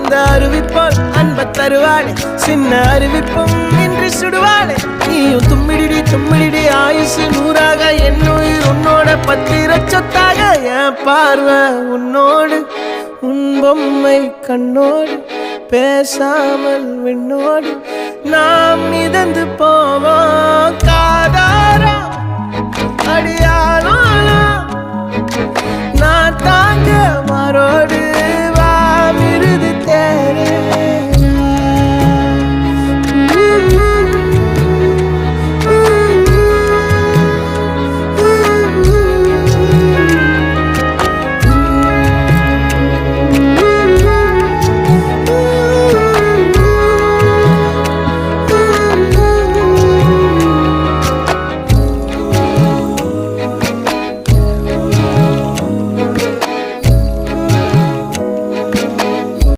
அந்த அறிவிப்போல் அன்ப தருவாளே சின்ன அறிவிப்பும் இன்றி சுடுவாளே நீயும் தும்மிடி தும்மிடி ஆயுசு நூறாக என்னுயிர் உன்னோட பத்திர சொத்தாக என் பார்வை உன்னோடு உன் பொம்மை கண்ணோடு பேசாமல் விண்ணோடு நாம் மிதந்து போவோம் காதாரா அடியாலும்